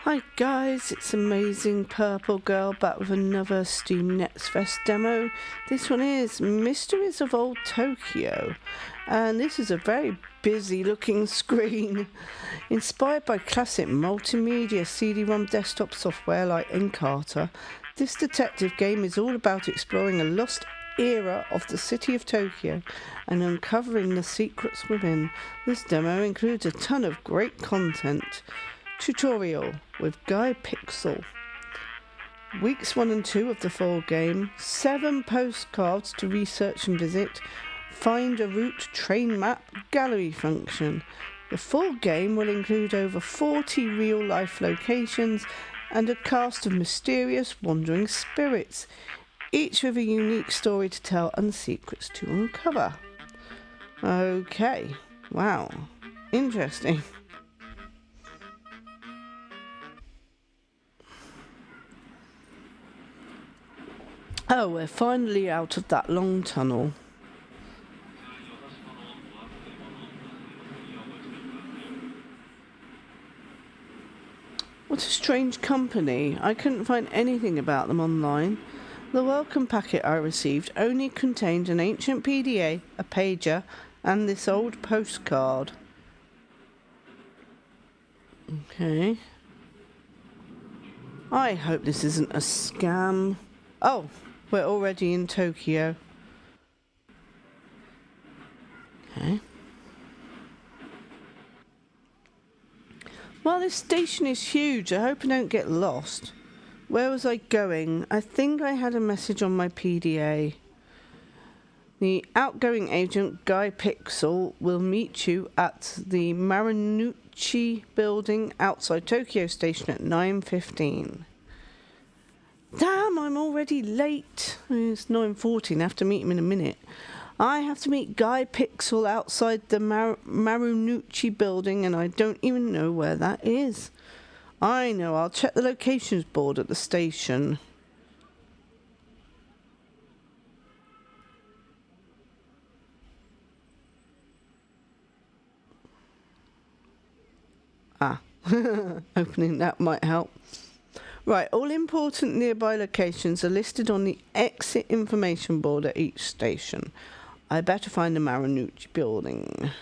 Hi guys, it's Amazing Purple Girl back with another Steam Next Fest demo. This one is Mysteries of Old Tokyo, and this is a very busy looking screen. Inspired by classic multimedia CD-ROM desktop software like Encarta, this detective game is all about exploring a lost era of the city of Tokyo and uncovering the secrets within. This demo includes a ton of great content. Tutorial with Guy Pixel. Weeks 1 and 2 of the full game. 7 postcards to research and visit. Find a route, train map, gallery function. The full game will include over 40 real-life locations and a cast of mysterious wandering spirits, each with a unique story to tell and secrets to uncover. Okay, wow, interesting. Oh, we're finally out of that long tunnel. What a strange company. I couldn't find anything about them online. The welcome packet I received only contained an ancient PDA, a pager, and this old postcard. Okay. I hope this isn't a scam. Oh, we're already in Tokyo. Okay. Well, this station is huge. I hope I don't get lost. Where was I going? I think I had a message on my PDA. The outgoing agent, Guy Pixel, will meet you at the Marunouchi building outside Tokyo Station at 9:15. Damn, I'm already late. It's 9:14. I have to meet him in a minute. I have to meet Guy Pixel outside the Marunouchi building, and I don't even know where that is. I know, I'll check the locations board at the station. Ah, opening that might help. Right, all important nearby locations are listed on the exit information board at each station. I better find the Marunouchi building.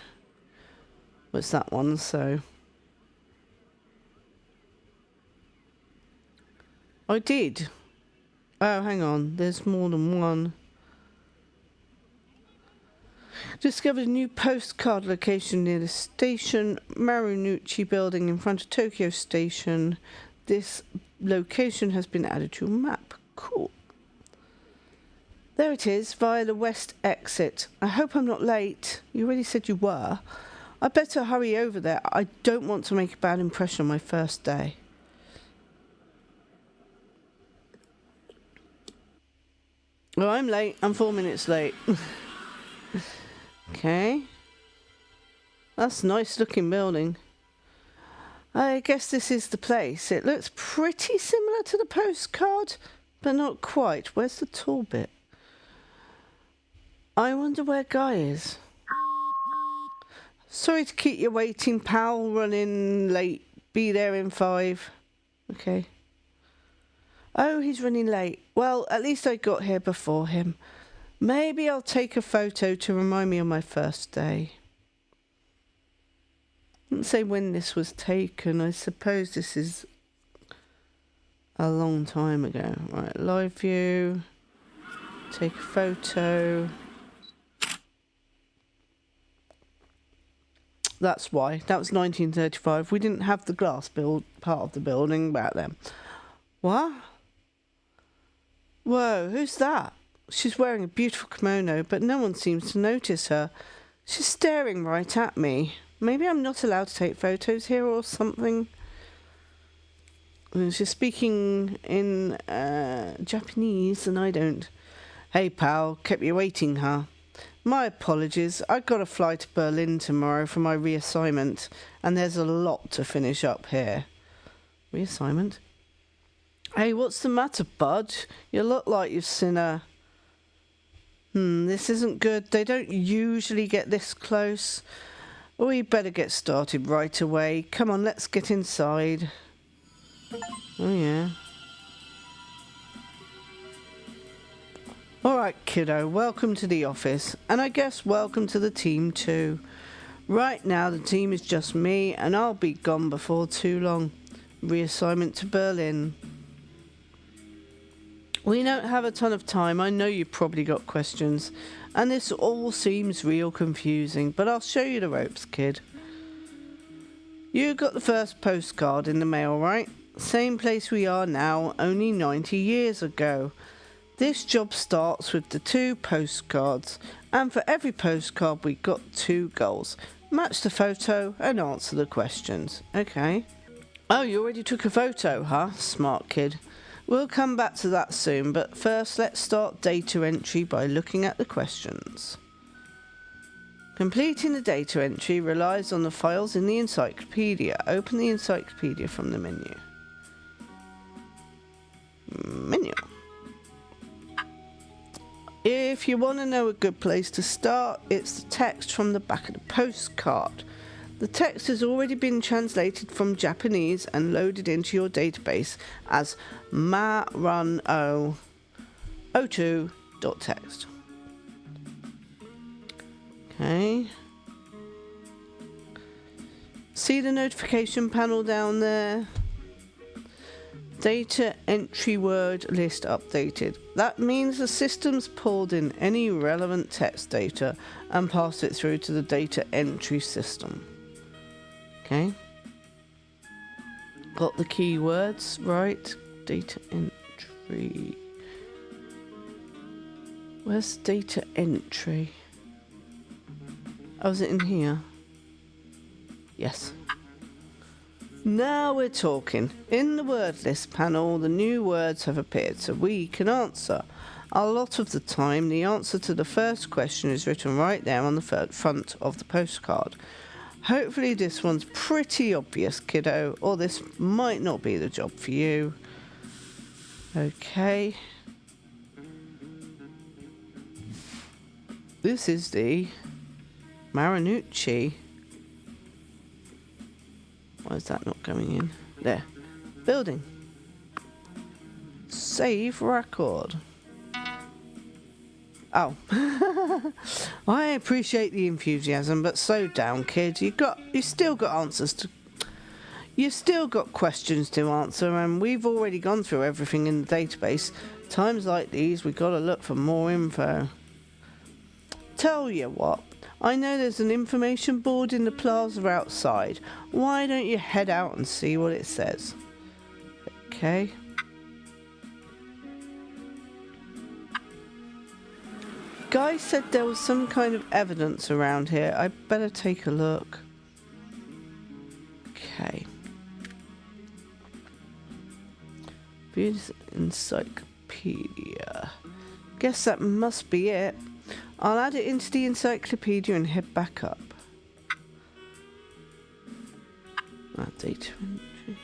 What's that one, so... I did. Oh, hang on, there's more than one. Discovered a new postcard location near the station, Marunouchi building in front of Tokyo Station. This location has been added to a map. Cool. There it is, via the west exit. I hope I'm not late. You already said you were. I better hurry over there. I don't want to make a bad impression on my first day. Well, I'm late. I'm 4 minutes late. Okay. That's a nice looking building. I guess this is the place. It looks pretty similar to the postcard, but not quite. Where's the tall bit? I wonder where Guy is. Sorry to keep you waiting, pal. Running late. Be there in 5. Okay. Oh, he's running late. Well, at least I got here before him. Maybe I'll take a photo to remind me of my first day. Didn't say when this was taken. I suppose this is a long time ago. Right, live view. Take a photo. That's why. That was 1935. We didn't have the glass build part of the building back then. What? Whoa, who's that? She's wearing a beautiful kimono, but no one seems to notice her. She's staring right at me. Maybe I'm not allowed to take photos here or something. She's speaking in Japanese and I don't. Hey pal, kept you waiting, huh? My apologies. I got to fly to Berlin tomorrow for my reassignment, and there's a lot to finish up here. Reassignment? Hey, what's the matter, bud? You look like you've seen a... this isn't good. They don't usually get this close. We better get started right away. Come on, let's get inside. Oh yeah. Alright kiddo, welcome to the office, and I guess welcome to the team too. Right now the team is just me, and I'll be gone before too long. Reassignment to Berlin. We don't have a ton of time, I know you've probably got questions, and this all seems real confusing, but I'll show you the ropes, kid. You got the first postcard in the mail, right? Same place we are now, only 90 years ago. This job starts with the 2 postcards, and for every postcard we got 2 goals. Match the photo and answer the questions. Okay. Oh, you already took a photo, huh? Smart kid. We'll come back to that soon, but first let's start data entry by looking at the questions. Completing the data entry relies on the files in the encyclopedia. Open the encyclopedia from the menu. If you want to know a good place to start, it's the text from the back of the postcard. The text has already been translated from Japanese and loaded into your database as marun002.txt. Okay. See the notification panel down there? Data entry word list updated. That means the system's pulled in any relevant text data and passed it through to the data entry system. Okay. Got the keywords right. Data entry. Where's data entry? Oh, is it in here? Yes. Now we're talking. In the word list panel, the new words have appeared, so we can answer. A lot of the time, the answer to the first question is written right there on the front of the postcard. Hopefully this one's pretty obvious, kiddo, or this might not be the job for you. Okay. This is the Marinucci. Why is that not going in? There. Building. Save record. Oh. I appreciate the enthusiasm, but slow down, kid. You still got answers to... You still got questions to answer, and we've already gone through everything in the database. Times like these, we gotta look for more info. Tell you what. I know there's an information board in the plaza outside. Why don't you head out and see what it says? Okay. Guy said there was some kind of evidence around here. I better take a look. Okay. View this encyclopedia. Guess that must be it. I'll add it into the encyclopedia and head back up. Data entry.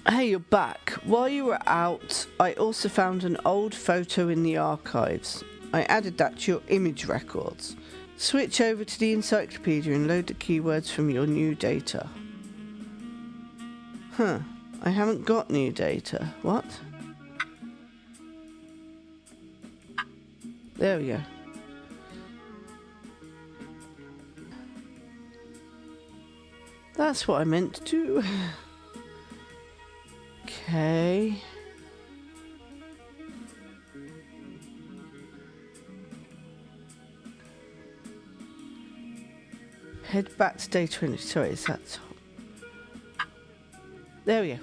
Hey, you're back. While you were out, I also found an old photo in the archives. I added that to your image records. Switch over to the encyclopedia and load the keywords from your new data. Huh. I haven't got new data. What? There we go. That's what I meant to do. Okay. Head back to data entry. Sorry, is that top? There we go.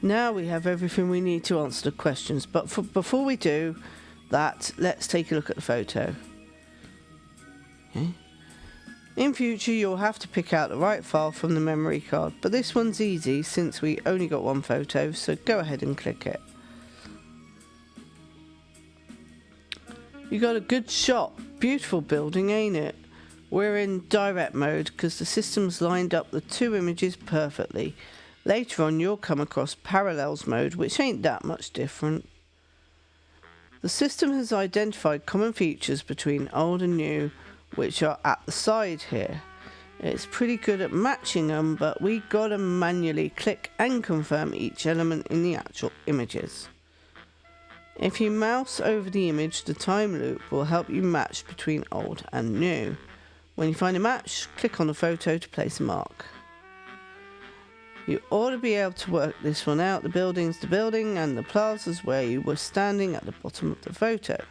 Now we have everything we need to answer the questions. But before we do that, let's take a look at the photo. Okay. In future, you'll have to pick out the right file from the memory card, but this one's easy since we only got one photo, so go ahead and click it. You got a good shot. Beautiful building, ain't it? We're in direct mode because the system's lined up the 2 images perfectly. Later on, you'll come across parallels mode, which ain't that much different. The system has identified common features between old and new, which are at the side here. It's pretty good at matching them, but we gotta manually click and confirm each element in the actual images. If you mouse over the image, the time loop will help you match between old and new. When you find a match, click on the photo to place a mark. You ought to be able to work this one out. The building's the building and the plaza's where you were standing at the bottom of the photo.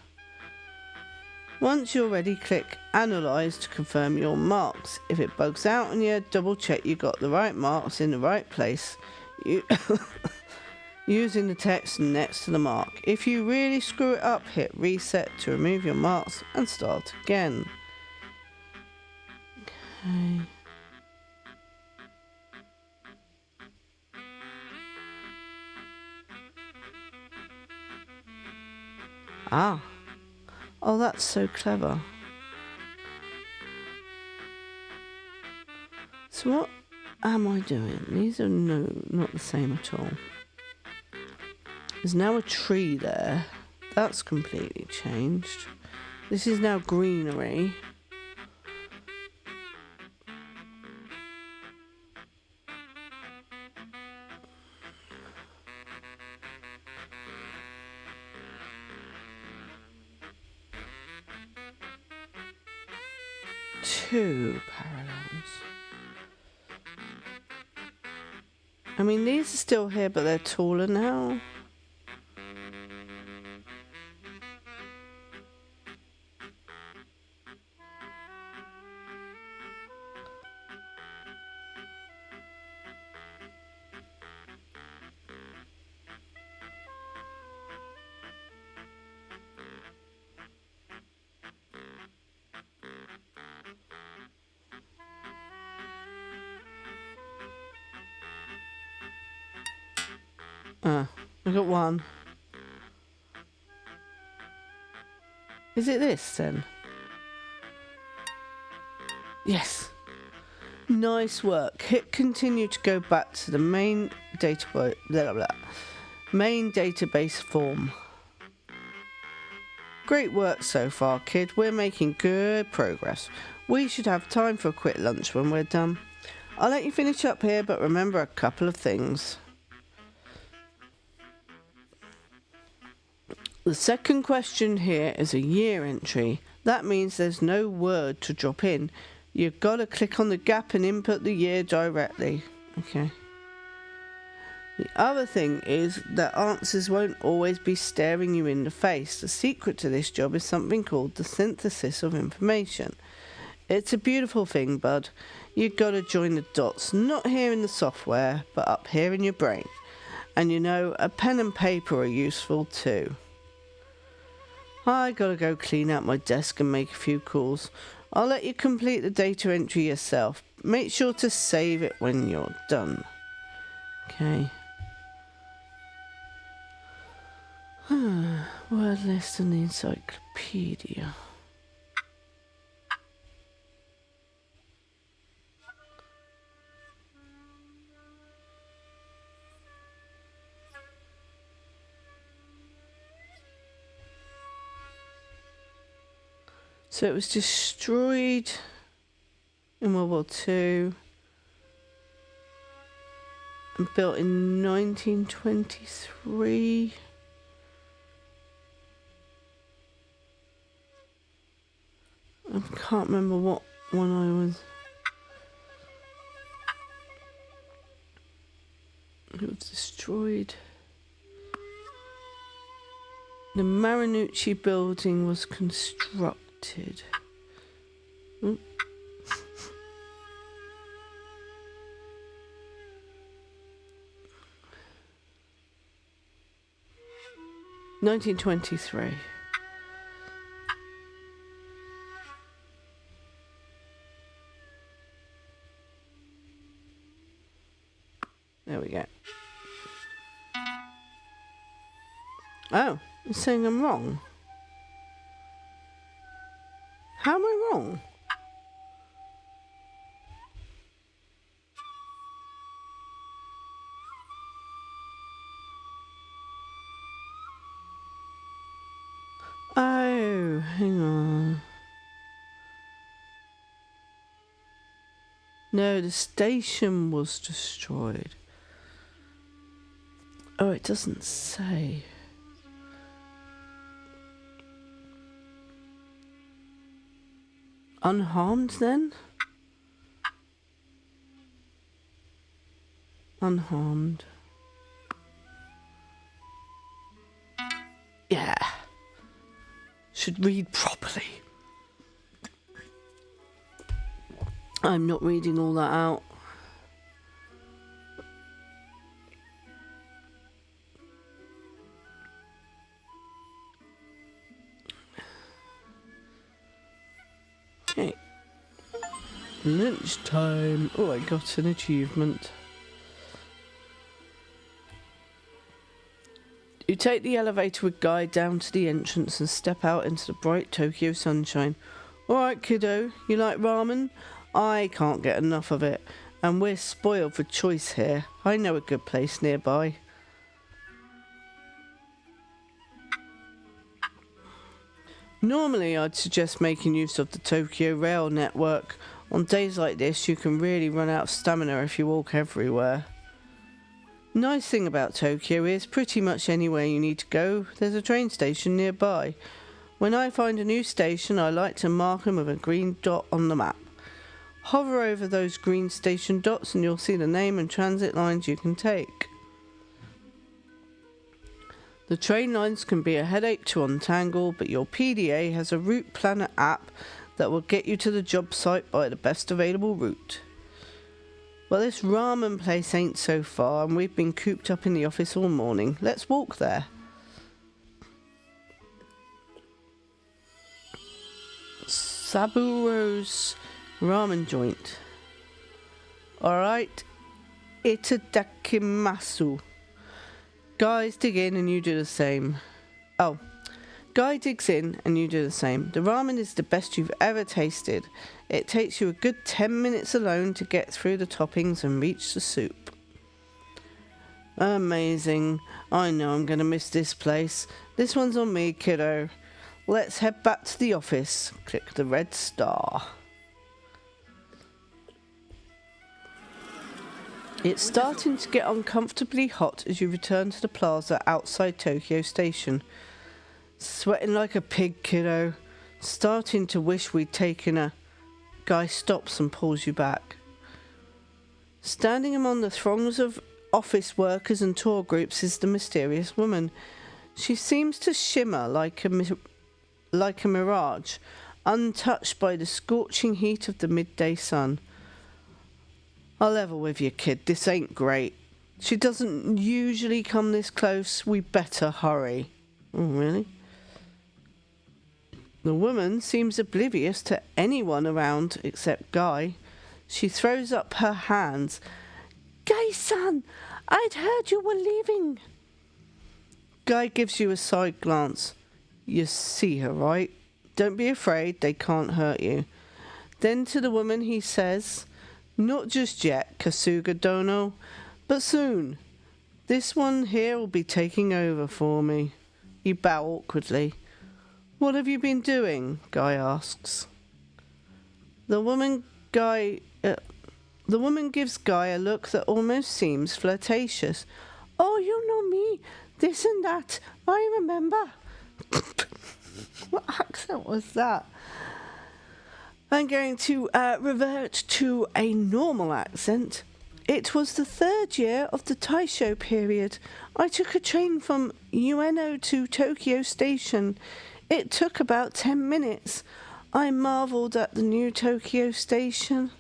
Once you're ready, click Analyze to confirm your marks. If it bugs out on you, double check you got the right marks in the right place using the text next to the mark. If you really screw it up, hit Reset to remove your marks and start again. Okay. Ah. Oh, that's so clever. So what am I doing? These are not the same at all. There's now a tree there. That's completely changed. This is now greenery. Two parallels. I mean, these are still here, but they're taller now. I got one. Is it this then? Yes. Nice work. Hit continue to go back to the main main database form. Great work so far, kid. We're making good progress. We should have time for a quick lunch when we're done. I'll let you finish up here, but remember a couple of things. The second question here is a year entry. That means there's no word to drop in. You've got to click on the gap and input the year directly. Okay. The other thing is that answers won't always be staring you in the face. The secret to this job is something called the synthesis of information. It's a beautiful thing, bud. You've got to join the dots, not here in the software, but up here in your brain. And you know, a pen and paper are useful too. I gotta go clean out my desk and make a few calls. I'll let you complete the data entry yourself. Make sure to save it when you're done. Okay. Word list and the encyclopedia. So it was destroyed in World War II and built in 1923. I can't remember what one I was. It was destroyed. The Marinucci building was constructed. Ooh. 1923. There we go. Oh, it's saying I'm wrong. How am I wrong? Oh, hang on. No, the station was destroyed. Oh, it doesn't say. Unharmed then? Unharmed. Yeah. Should read properly. I'm not reading all that out. Okay. Lunchtime. Oh, I got an achievement. You take the elevator with Guy down to the entrance and step out into the bright Tokyo sunshine. Alright, kiddo, you like ramen? I can't get enough of it, and we're spoiled for choice here. I know a good place nearby. Normally, I'd suggest making use of the Tokyo Rail network. On days like this, you can really run out of stamina if you walk everywhere. Nice thing about Tokyo is pretty much anywhere you need to go, there's a train station nearby. When I find a new station, I like to mark them with a green dot on the map. Hover over those green station dots and you'll see the name and transit lines you can take. The train lines can be a headache to untangle, but your PDA has a route planner app that will get you to the job site by the best available route. Well, this ramen place ain't so far, and we've been cooped up in the office all morning. Let's walk there. Saburo's ramen joint. Alright. Itadakimasu. Guys, dig in and you do the same. Oh. Guy digs in and you do the same. The ramen is the best you've ever tasted. It takes you a good 10 minutes alone to get through the toppings and reach the soup. Amazing. I know I'm going to miss this place. This one's on me, kiddo. Let's head back to the office. Click the red star. It's starting to get uncomfortably hot as you return to the plaza outside Tokyo Station. Sweating like a pig, kiddo. Starting to wish we'd taken a... Guy stops and pulls you back. Standing among the throngs of office workers and tour groups is the mysterious woman. She seems to shimmer like a mirage, untouched by the scorching heat of the midday sun. I'll level with you, kid. This ain't great. She doesn't usually come this close. We better hurry. Oh, really? The woman seems oblivious to anyone around except Guy. She throws up her hands. Guy-san, I'd heard you were leaving. Guy gives you a side glance. You see her, right? Don't be afraid, they can't hurt you. Then to the woman he says, not just yet, Kasuga Dono, but soon. This one here will be taking over for me. You bow awkwardly. What have you been doing? Guy asks. The woman gives Guy a look that almost seems flirtatious. Oh, you know me. This and that. I remember. What accent was that? I'm going to revert to a normal accent. It was the third year of the Taisho period. I took a train from Ueno to Tokyo Station. It took about 10 minutes. I marvelled at the new Tokyo Station.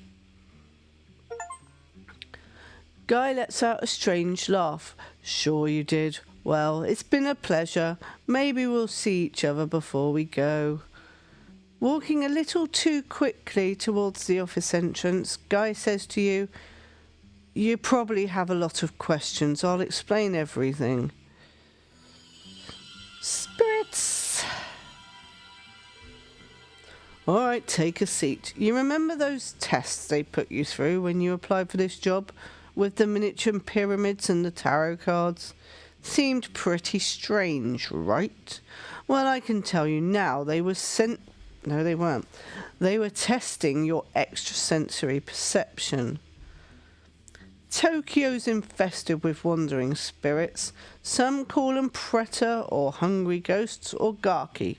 Guy lets out a strange laugh. Sure you did. Well, it's been a pleasure. Maybe we'll see each other before we go. Walking a little too quickly towards the office entrance, Guy says to you, you probably have a lot of questions. I'll explain everything. Spirits. All right, take a seat. You remember those tests they put you through when you applied for this job? With the miniature pyramids and the tarot cards? Seemed pretty strange, right? Well, I can tell you now, they were sent No, they weren't. They were testing your extrasensory perception. Tokyo's infested with wandering spirits. Some call them preta or hungry ghosts or gaki.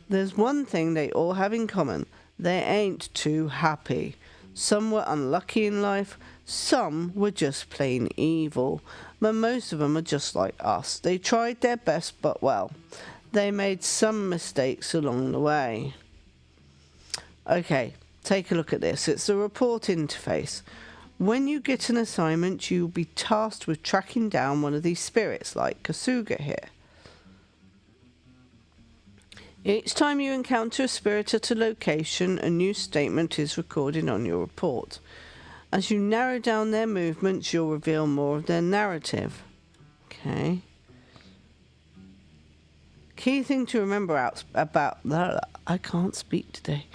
There's one thing they all have in common. They ain't too happy. Some were unlucky in life. Some were just plain evil. But most of them are just like us. They tried their best, but well, they made some mistakes along the way. Okay, take a look at this. It's the report interface. When you get an assignment, you'll be tasked with tracking down one of these spirits, like Kasuga here. Each time you encounter a spirit at a location, a new statement is recorded on your report. As you narrow down their movements, you'll reveal more of their narrative. Okay. Key thing to remember about... I can't speak today.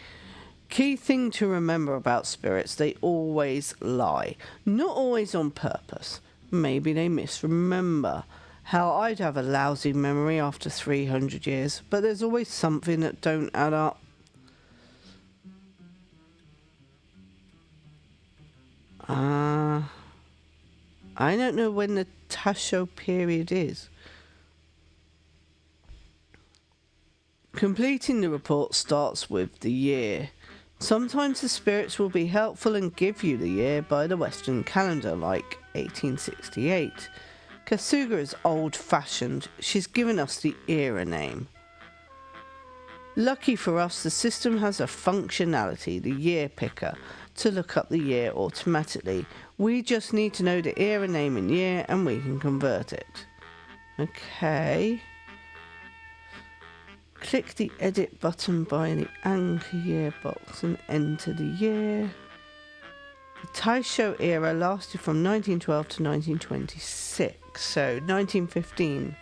Key thing to remember about spirits, they always lie. Not always on purpose. Maybe they misremember. Hell, I'd have a lousy memory after 300 years, but there's always something that don't add up. I don't know when the Tasho period is. Completing the report starts with the year. Sometimes the spirits will be helpful and give you the year by the Western calendar, like 1868. Kasuga is old-fashioned. She's given us the era name. Lucky for us, the system has a functionality, the year picker, to look up the year automatically. We just need to know the era name and year, and we can convert it. Okay. Click the edit button by the anchor year box and enter the year. The Taisho era lasted from 1912 to 1926, so 1915.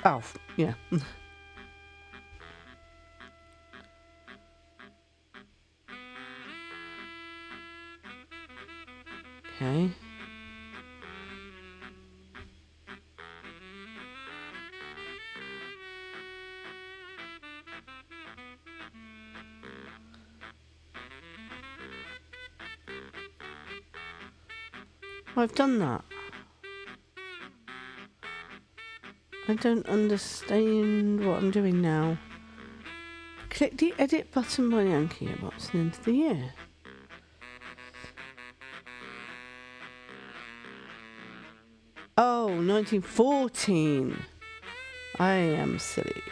Oh, yeah. Okay. I've done that. I don't understand what I'm doing now. Click the edit button by the anchor box and enter the year. Oh, 1914. I am silly.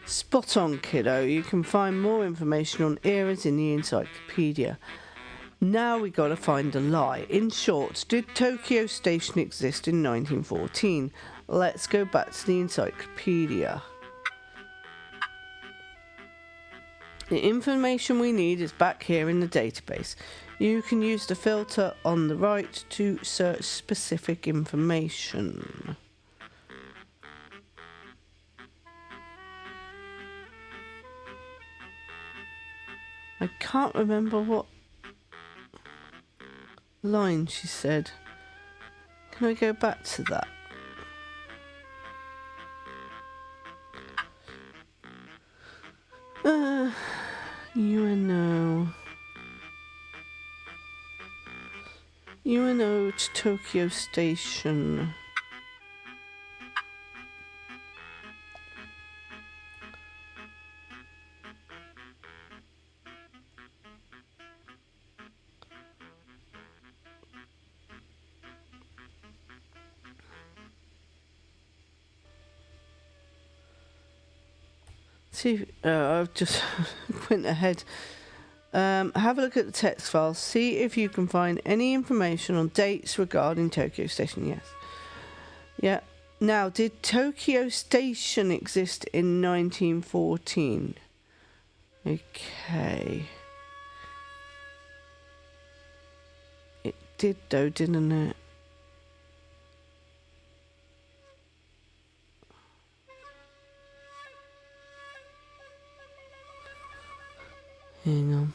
Spot on, kiddo. You can find more information on eras in the encyclopedia. Now we gotta find a lie. In short, did Tokyo Station exist in 1914? Let's go back to the encyclopedia. The information we need is back here in the database. You can use the filter on the right to search specific information. I can't remember what line she said. Can I go back to that? UNO to Tokyo Station. See, I've just went ahead. Have a look at the text file. See if you can find any information on dates regarding Tokyo Station. Yes. Yeah. Now, did Tokyo Station exist in 1914? Okay. It did though, didn't it? Hang on.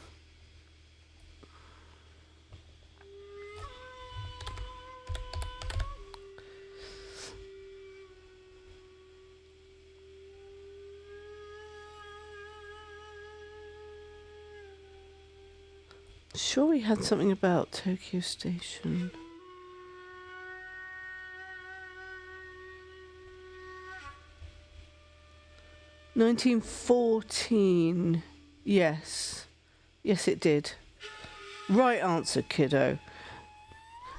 Sure, we had something about Tokyo Station. "1914. Yes. Yes, it did. Right answer, kiddo.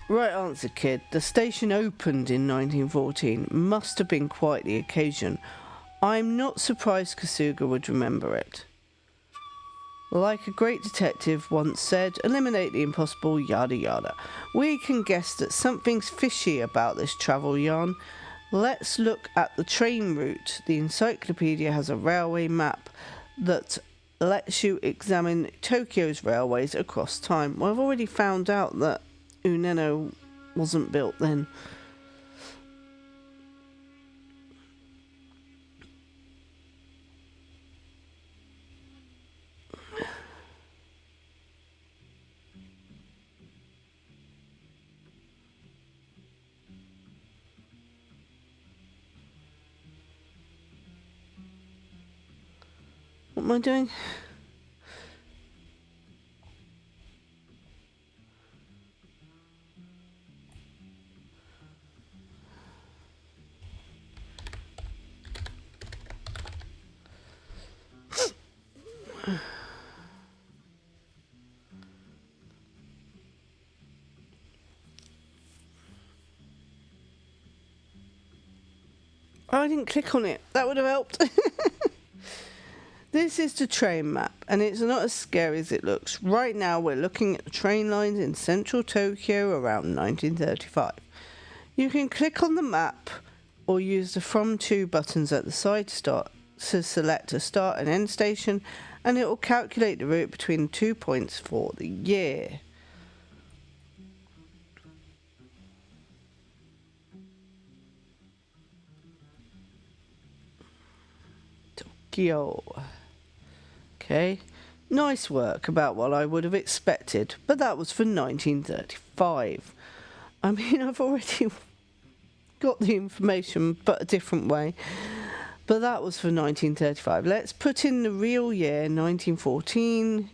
Right answer, kid. The station opened in 1914. Must have been quite the occasion. I'm not surprised Kasuga would remember it. Like a great detective once said, eliminate the impossible, yada yada. We can guess that something's fishy about this travel yarn. Let's look at the train route. The encyclopedia has a railway map that lets you examine Tokyo's railways across time. Well, I've already found out that Uneno wasn't built then. What am I doing? Oh, I didn't click on it. That would have helped. This is the train map, and it's not as scary as it looks. Right now, we're looking at the train lines in central Tokyo around 1935. You can click on the map or use the From To buttons at the side to select a start and end station, and it will calculate the route between 2 points for the year. Tokyo. Okay, nice work, about what I would have expected, but that was for 1935. I mean, I've already got the information, but a different way. But that was for 1935. Let's put in the real year, 1914.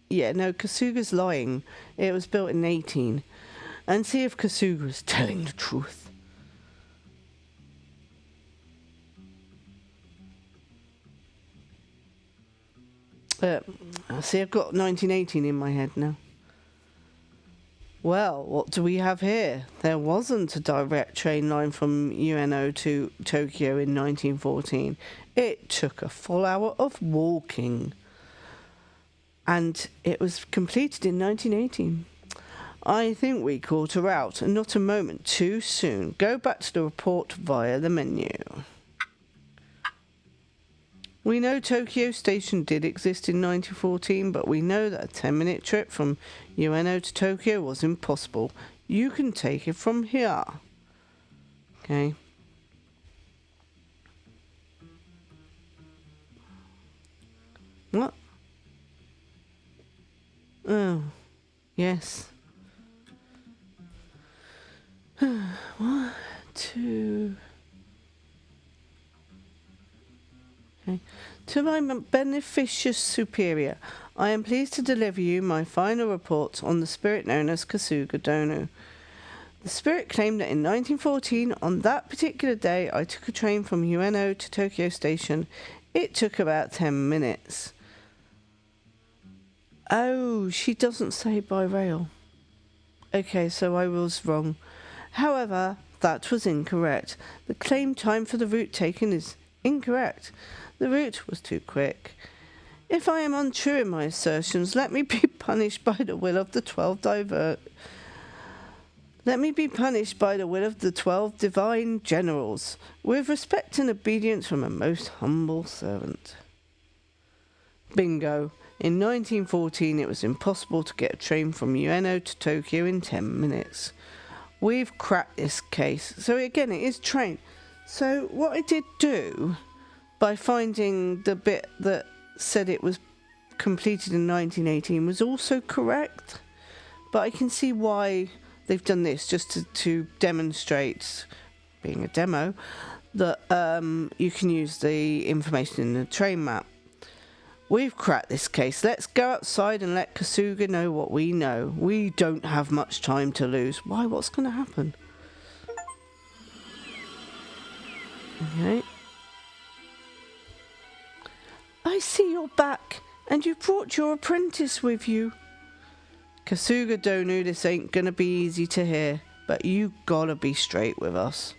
Yeah, no, Kasuga's lying. It was built in 18. And see if Kasuga is telling the truth. See, I've got 1918 in my head now. Well, what do we have here? There wasn't a direct train line from Ueno to Tokyo in 1914. It took a full hour of walking. And it was completed in 1918. I think we caught her out, and not a moment too soon. Go back to the report via the menu. We know Tokyo Station did exist in 1914, but we know that a 10-minute trip from Ueno to Tokyo was impossible. You can take it from here. Okay. What? Oh, yes. 1, 2... Okay. To my beneficious superior, I am pleased to deliver you my final report on the spirit known as Kasuga Dono. The spirit claimed that in 1914, on that particular day, I took a train from Ueno to Tokyo Station. It took about 10 minutes. Oh, she doesn't say by rail. Okay, so I was wrong. However, that was incorrect. The claimed time for the route taken is incorrect. The route was too quick. If I am untrue in my assertions, let me be punished by the will of the 12 divine generals, with respect and obedience from a most humble servant. Bingo. In 1914, it was impossible to get a train from Ueno to Tokyo in 10 minutes. We've cracked this case. So again, it is train. So what I did do, by finding the bit that said it was completed in 1918, was also correct. But I can see why they've done this, just to demonstrate, being a demo, that you can use the information in the train map. we've cracked this case. Let's go outside and let Kasuga know what we know. We don't have much time to lose. Why? What's going to happen? Okay. I see you're back, and you brought your apprentice with you. Kasuga Donu, this ain't gonna be easy to hear, but you gotta be straight with us.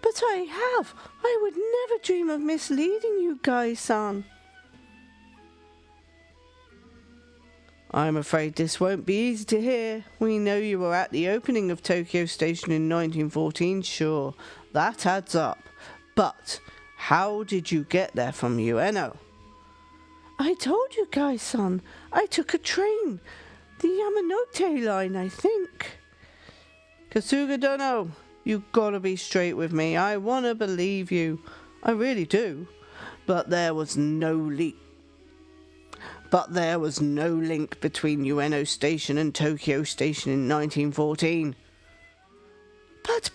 But I have. I would never dream of misleading you guys, son. I'm afraid this won't be easy to hear. We know you were at the opening of Tokyo Station in 1914, sure. That adds up. But how did you get there from Ueno? I told you guys, son. I took a train. The Yamanote line, I think. Kasuga Dono, you gotta be straight with me. I wanna believe you. I really do. But there was no link between Ueno Station and Tokyo Station in 1914. But...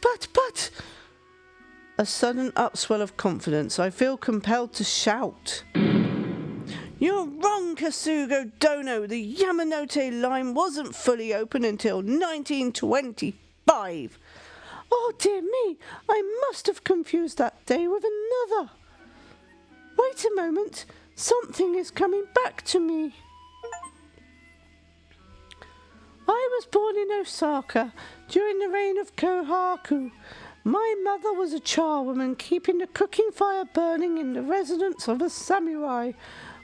A sudden upswell of confidence. I feel compelled to shout. You're wrong, Kasuga Dono. The Yamanote line wasn't fully open until 1925. Oh, dear me. I must have confused that day with another. Wait a moment. Something is coming back to me. I was born in Osaka during the reign of Kohaku. My mother was a charwoman keeping the cooking fire burning in the residence of a samurai.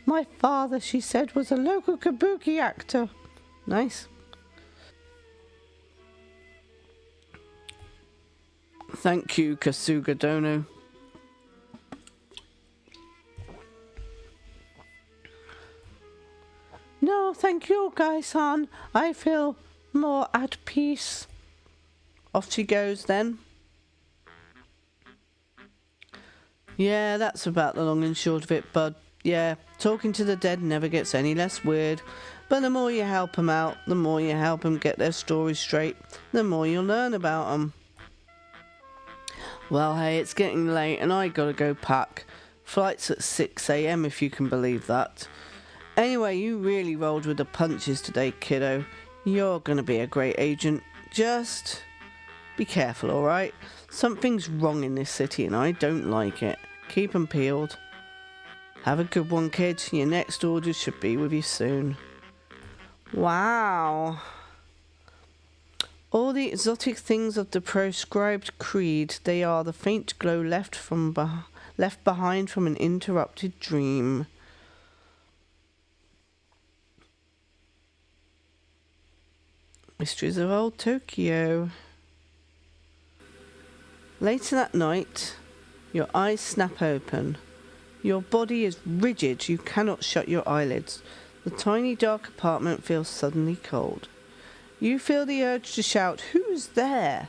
My father, she said, was a local kabuki actor. Nice. Thank you, Kasuga Dono. No, thank you, Gai-san. I feel more at peace. Off she goes then. Yeah, that's about the long and short of it, bud. Yeah, talking to the dead never gets any less weird. But the more you help them out, the more you help them get their stories straight, the more you'll learn about them. Well, hey, it's getting late and I gotta go pack. Flight's at 6 a.m. if you can believe that. Anyway, you really rolled with the punches today, kiddo. You're gonna be a great agent. Just be careful, alright? Something's wrong in this city and I don't like it. Keep 'em peeled. Have a good one, kid. Your next orders should be with you soon. Wow. All the exotic things of the proscribed creed, they are the faint glow left behind from an interrupted dream. Mysteries of Old Tokyo. Later that night, your eyes snap open. Your body is rigid, you cannot shut your eyelids. The tiny dark apartment feels suddenly cold. You feel the urge to shout, "Who's there?"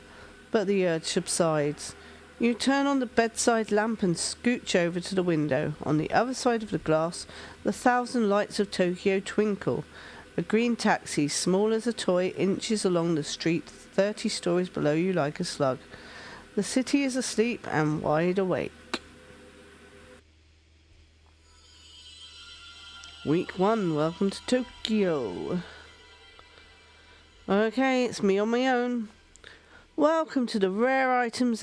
But the urge subsides. You turn on the bedside lamp and scooch over to the window. On the other side of the glass, the thousand lights of Tokyo twinkle. A green taxi, small as a toy, inches along the street 30 stories below you like a slug. The city is asleep and wide awake. Week 1, welcome to Tokyo. Okay, it's me on my own. Welcome to the Rare Items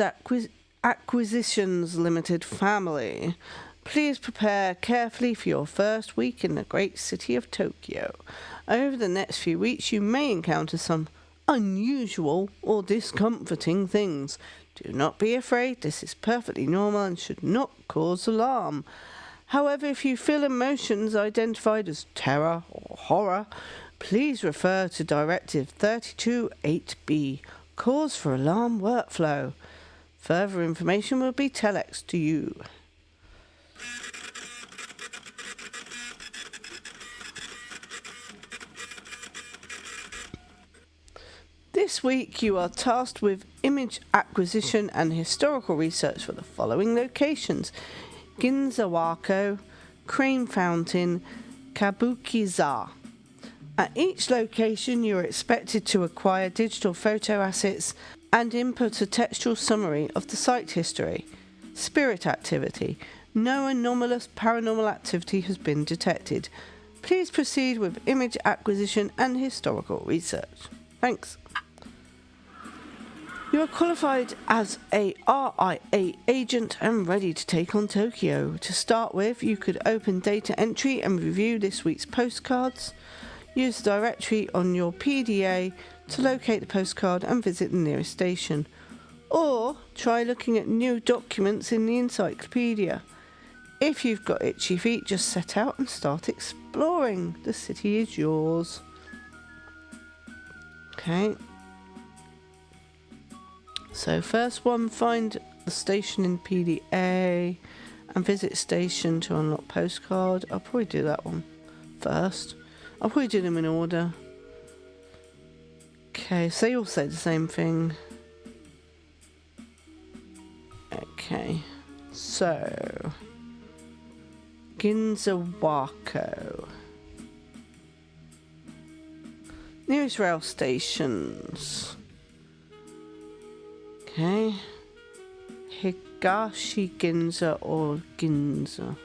Acquisitions Ltd family. Please prepare carefully for your first week in the great city of Tokyo. Over the next few weeks, you may encounter some unusual or discomforting things. Do not be afraid, this is perfectly normal and should not cause alarm. However, if you feel emotions identified as terror or horror, please refer to Directive 32.8b, Cause for Alarm Workflow. Further information will be telex to you. This week you are tasked with image acquisition and historical research for the following locations: Ginzawako, Crane Fountain, Kabukiza. At each location you are expected to acquire digital photo assets and input a textual summary of the site history, spirit activity, No anomalous paranormal activity has been detected. Please proceed with image acquisition and historical research. Thanks. You are qualified as a RIA agent and ready to take on Tokyo. To start with, you could open data entry and review this week's postcards. Use the directory on your PDA to locate the postcard and visit the nearest station. Or try looking at new documents in the encyclopedia. If you've got itchy feet, just set out and start exploring. The city is yours. Okay. So first one, find the station in PDA and visit station to unlock postcard. I'll probably do that one first. I'll probably do them in order. Okay, so they all say the same thing. Okay, so Ginzawako. Nearest rail stations. Okay. Higashi Ginza or Ginza.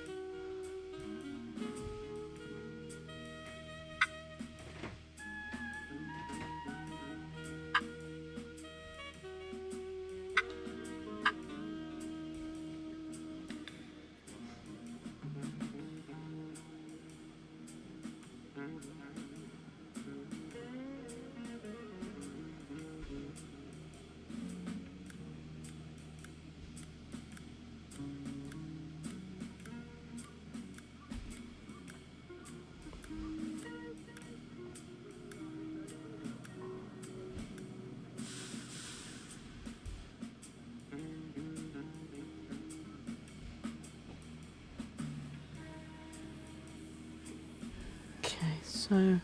So,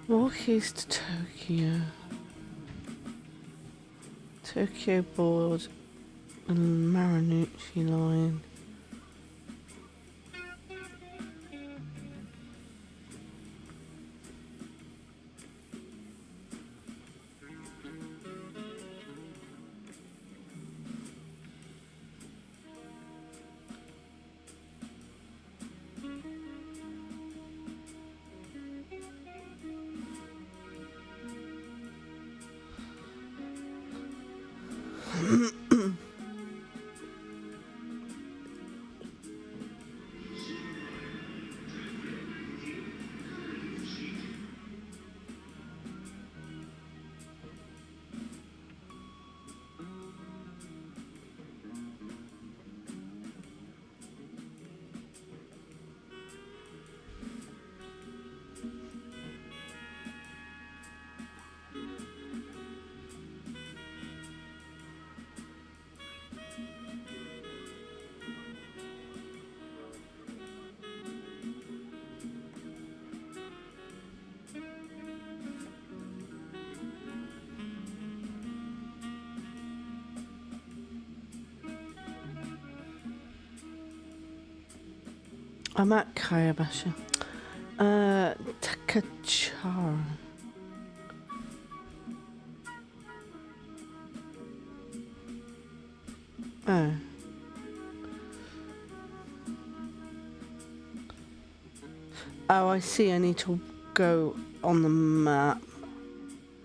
walk east to Tokyo. Tokyo board and Marunouchi line. I'm at Kayabasha. Takachara. Oh. Oh, I see. I need to go on the map.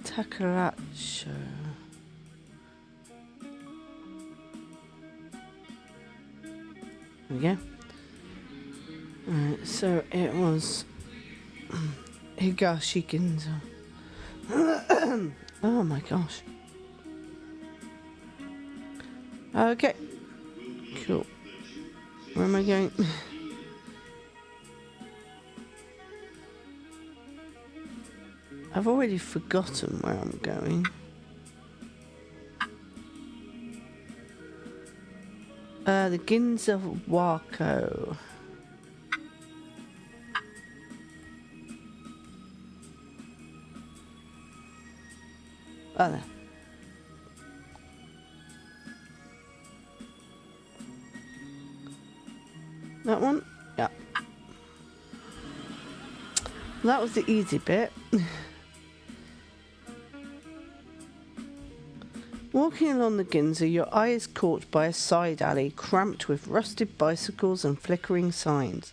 Takaracho. There we go. Alright, so it was Higashi Ginza. Oh my gosh. Okay. Cool. Where am I going? I've already forgotten where I'm going. The Ginza Wako. Oh, there. That one? Yeah. That was the easy bit. Walking along the Ginza, your eye is caught by a side alley cramped with rusted bicycles and flickering signs.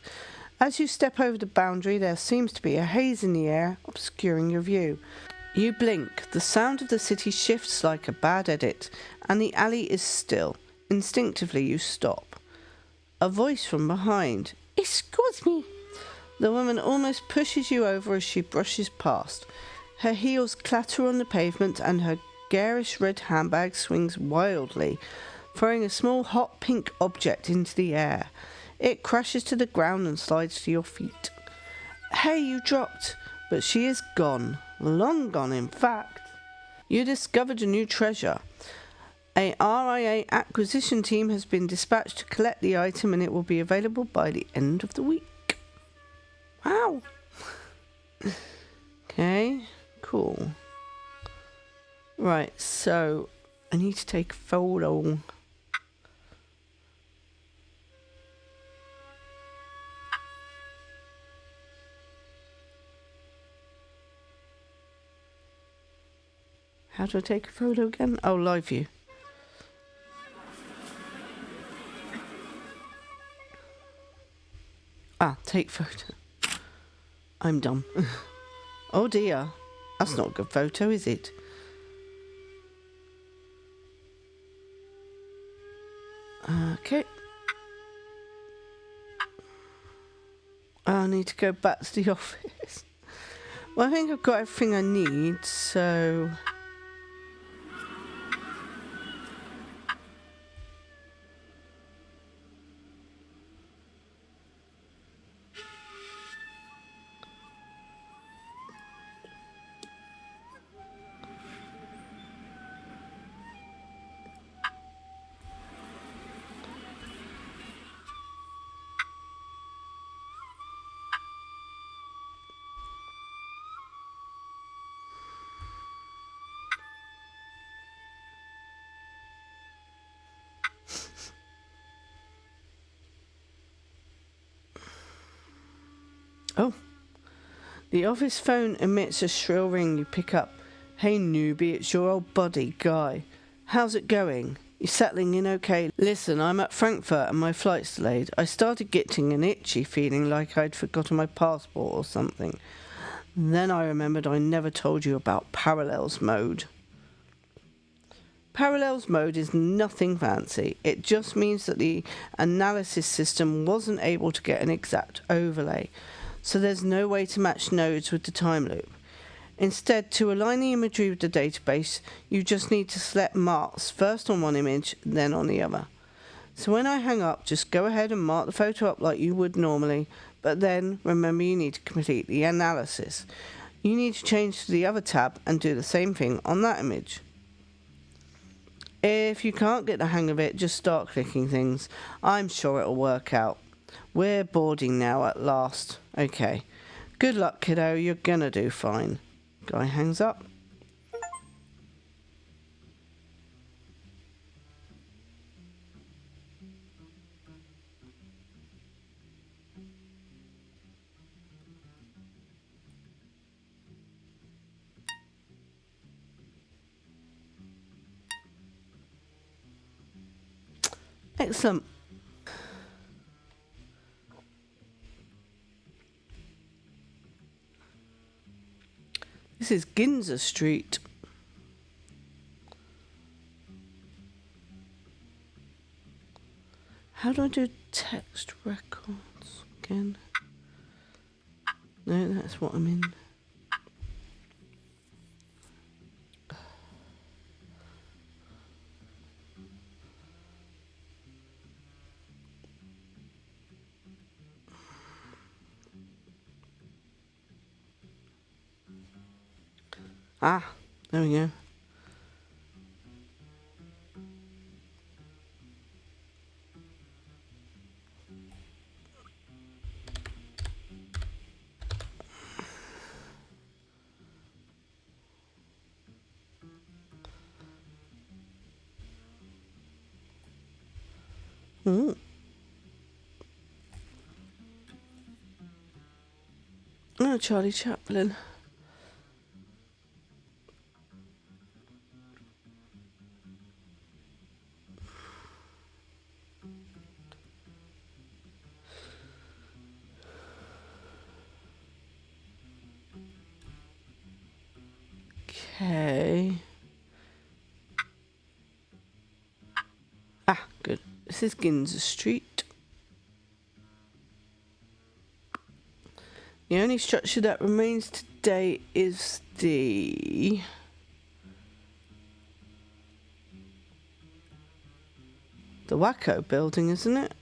As you step over the boundary, there seems to be a haze in the air, obscuring your view. You blink, the sound of the city shifts like a bad edit, and the alley is still. Instinctively, you stop. A voice from behind. "Excuse me." The woman almost pushes you over as she brushes past. Her heels clatter on the pavement and her garish red handbag swings wildly, throwing a small hot pink object into the air. It crashes to the ground and slides to your feet. "Hey, you dropped." But she is gone. Long gone, in fact. You discovered a new treasure. A RIA acquisition team has been dispatched to collect the item and it will be available by the end of the week. Wow. Okay, cool. Right, so I need to take a photo. How do I take a photo again? Oh, live view. Ah, take photo. I'm dumb. Oh dear. That's not a good photo, is it? Okay. I need to go back to the office. Well, I think I've got everything I need, so... Oh. The office phone emits a shrill ring. You pick up. "Hey newbie, it's your old buddy, Guy. How's it going? You settling in okay? Listen, I'm at Frankfurt and my flight's delayed. I started getting an itchy feeling like I'd forgotten my passport or something. Then I remembered I never told you about Parallels mode." Parallels mode is nothing fancy. It just means that the analysis system wasn't able to get an exact overlay, so there's no way to match nodes with the time loop. Instead, to align the imagery with the database, you just need to select marks, first on one image, then on the other. So when I hang up, just go ahead and mark the photo up like you would normally, but then remember you need to complete the analysis. You need to change to the other tab and do the same thing on that image. If you can't get the hang of it, just start clicking things. I'm sure it'll work out. We're boarding now at last. Okay. Good luck, kiddo. You're gonna do fine. Guy hangs up. Excellent. This is Ginza Street. How do I do text records again? No, that's what I'm in. Ah, there we go. Oh, Charlie Chaplin. Okay. Ah, good. This is Ginza Street. The only structure that remains today is the Wacko building, isn't it?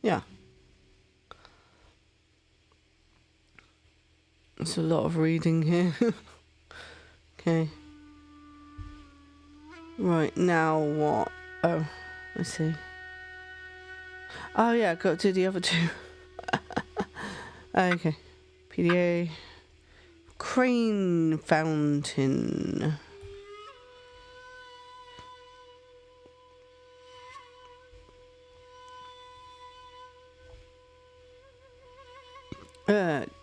Yeah. There's a lot of reading here. Okay. Right, now what? Oh, I see. Oh yeah, got to do the other two. Okay. PDA. Crane fountain.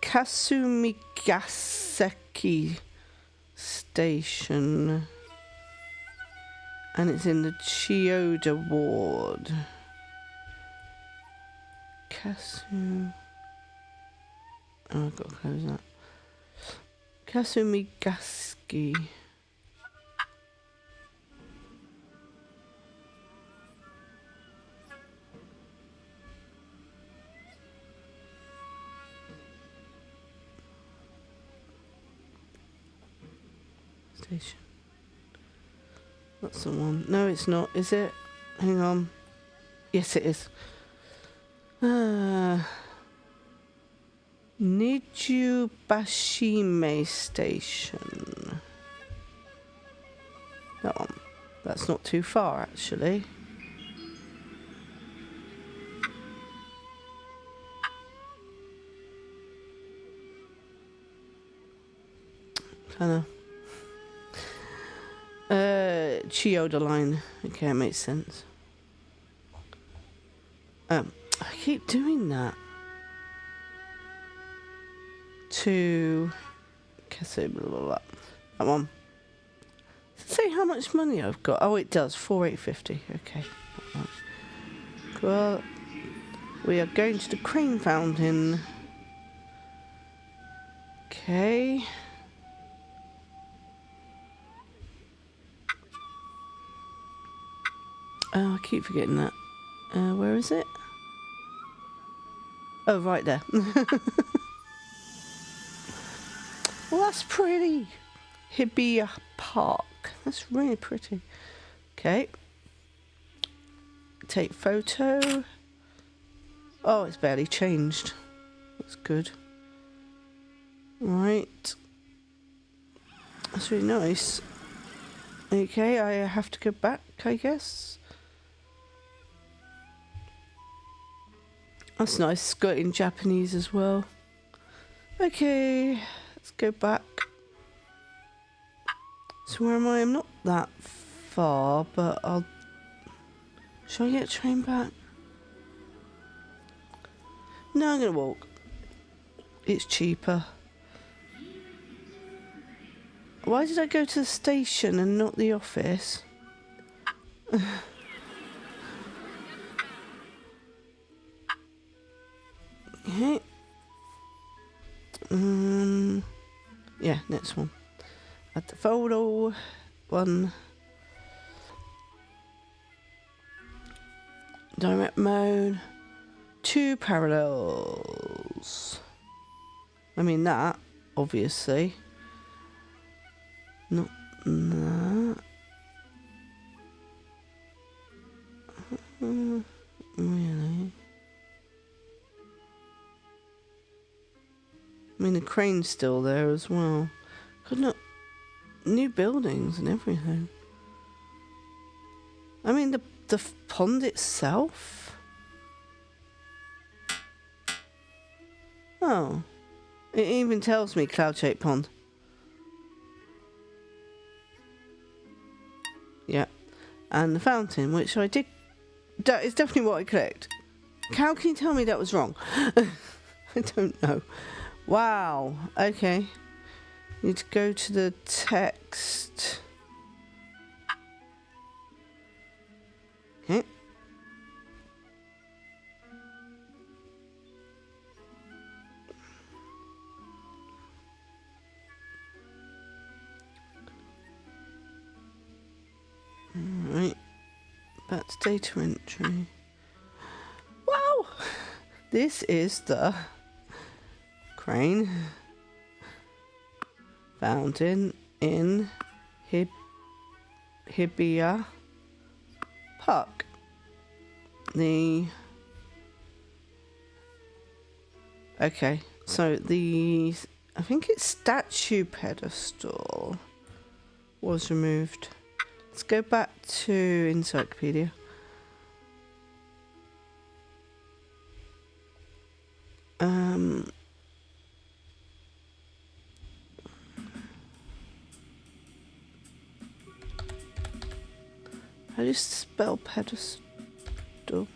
Kasumigaseki Station. And it's in the Chiyoda ward. Oh, I've got to close that. Kasumigaseki. Station. That's the one. No, it's not, is it? Hang on. Yes, it is. Nijubashime Station. That one. That's not too far, actually. Kinda. Chiyoda line. Okay, it makes sense. I keep doing that. To Kasu, blah, blah, blah. That one. Does it say how much money I've got? Oh, it does. 4,850. Okay. Well, we are going to the crane fountain. Okay. Oh, I keep forgetting that. Where is it? Oh, right there. Well, that's pretty. Hibiya Park. That's really pretty. Okay. Take photo. Oh, it's barely changed. That's good. Right. That's really nice. Okay, I have to go back, I guess. That's nice. It's got it in Japanese as well. Okay, let's go back. So where am I? I'm not that far, but I'll... Shall I get a train back? No, I'm going to walk. It's cheaper. Why did I go to the station and not the office? Okay. Yeah, next one. Add the photo. One. Direct mode. 2 parallels. I mean that, obviously. Not that. Really? I mean, the crane's still there as well. Could not... New buildings and everything. I mean, the pond itself? Oh. It even tells me cloud-shaped pond. Yeah. And the fountain, which I did... That is definitely what I clicked. How can you tell me that was wrong? I don't know. Wow. Okay. Need to go to the text. Okay. That's data entry. Wow! This is the crane fountain in Hibiya Park. Okay, so I think its statue pedestal was removed. Let's go back to Encyclopedia. How do you spell pedestal?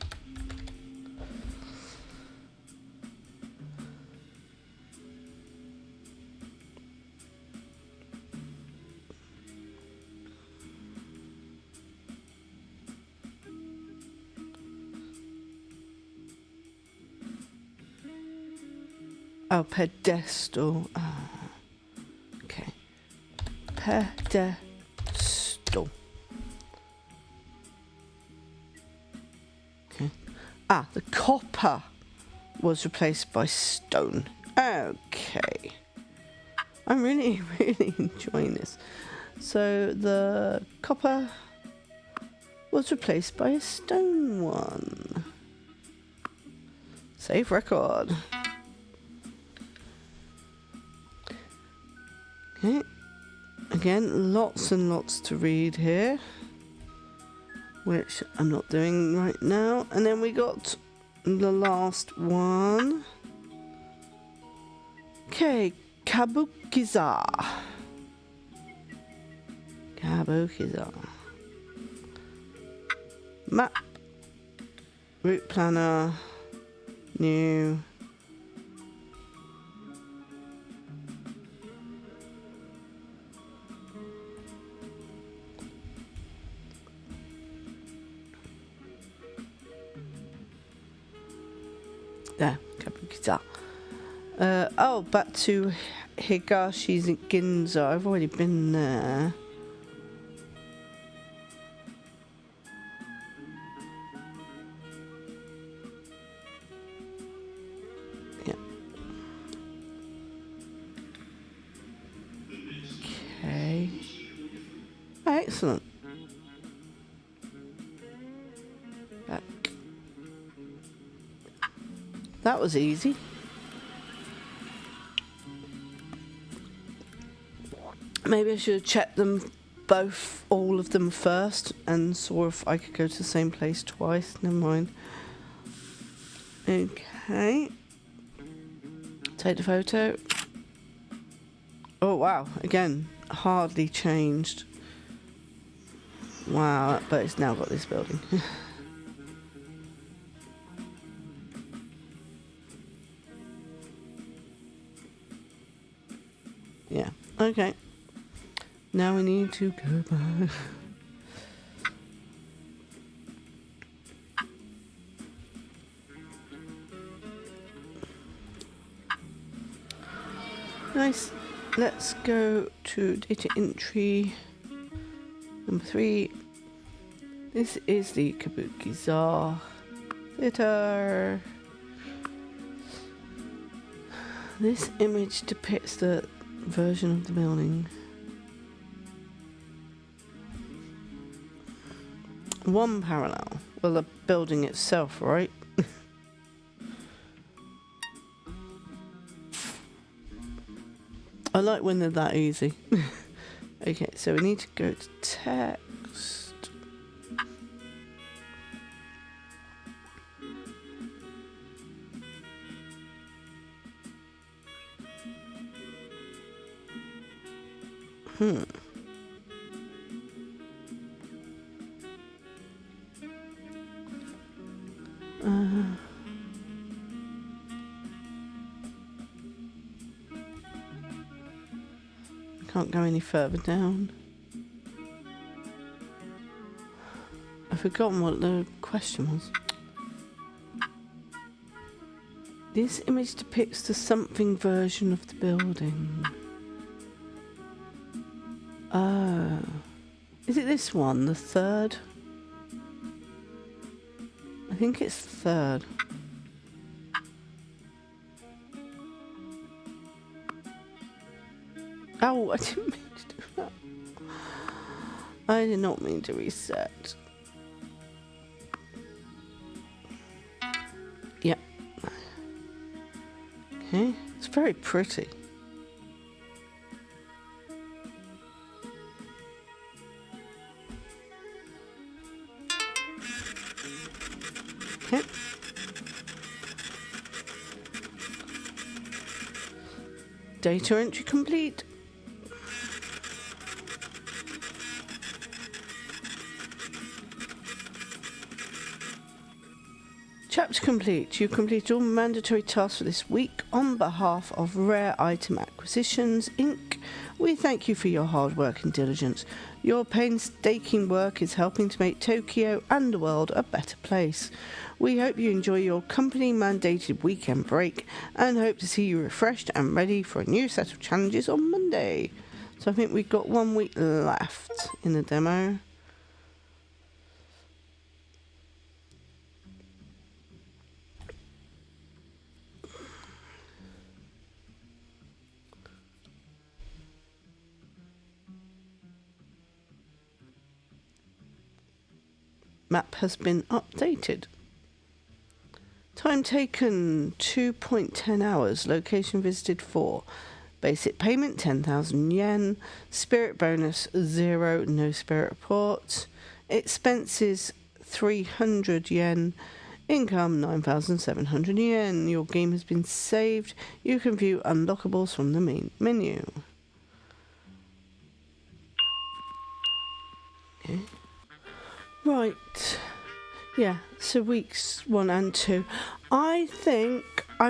Oh, pedestal. Oh. Okay. Pedestal. Okay. Ah, the copper was replaced by stone. Okay. I'm really, really enjoying this. So the copper was replaced by a stone one. Save record. Okay. Again, lots and lots to read here, which I'm not doing right now. And then we got the last one. Okay, Kabukiza. Kabukiza. Map. Route planner. New. There, Kabukiza. Oh, back to Higashi's in Ginza. I've already been there. Yeah. Okay. Excellent. Back. That was easy. Maybe I should have checked them both, all of them first, and saw if I could go to the same place twice. Never mind. Okay. Take the photo. Oh wow, again, hardly changed. Wow, but it's now got this building. Yeah, okay. Now we need to go back. Nice. Let's go to data entry number 3. This is the Kabukiza Theater. This image depicts the version of the building. One parallel. Well, the building itself, right? I like when they're that easy. Okay, so we need to go to text. Can't go any further down. I've forgotten what the question was. This image depicts the something version of the building. Oh. Is it this one, the third? think it's third. Oh, I didn't mean to do that. I did not mean to reset. Yep. Okay, it's very pretty. Okay. Data entry complete. Chapter complete. You complete all mandatory tasks for this week on behalf of Rare Item Acquisitions Inc. We thank you for your hard work and diligence. Your painstaking work is helping to make Tokyo and the world a better place. We hope you enjoy your company-mandated weekend break and hope to see you refreshed and ready for a new set of challenges on Monday. So I think we've got 1 week left in the demo. Map has been updated. Time taken 2.10 hours. Location visited 4. Basic payment 10,000 yen. Spirit bonus 0. No spirit reports. Expenses 300 yen. Income 9,700 yen. Your game has been saved. You can view unlockables from the main menu. Okay. Right, yeah, so weeks 1 and 2. I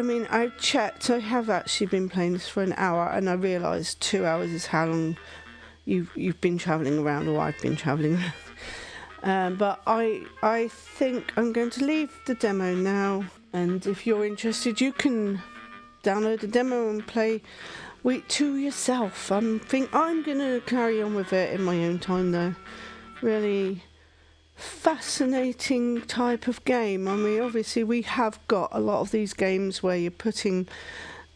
mean, I've checked, I have actually been playing this for an hour, and I realised 2 hours is how long you've been travelling around, or I've been travelling around. But I think I'm going to leave the demo now, and if you're interested, you can download the demo and play week 2 yourself. I'm going to carry on with it in my own time, though. Really fascinating type of game. I mean, obviously we have got a lot of these games where you're putting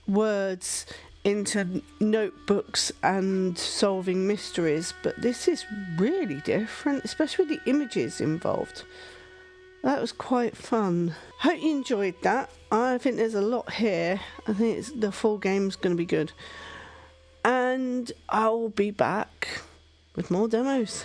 words into notebooks and solving mysteries, but this is really different, especially with the images involved. That was quite fun. Hope you enjoyed that. I think there's a lot here. I think the full game's going to be good, and I'll be back with more demos.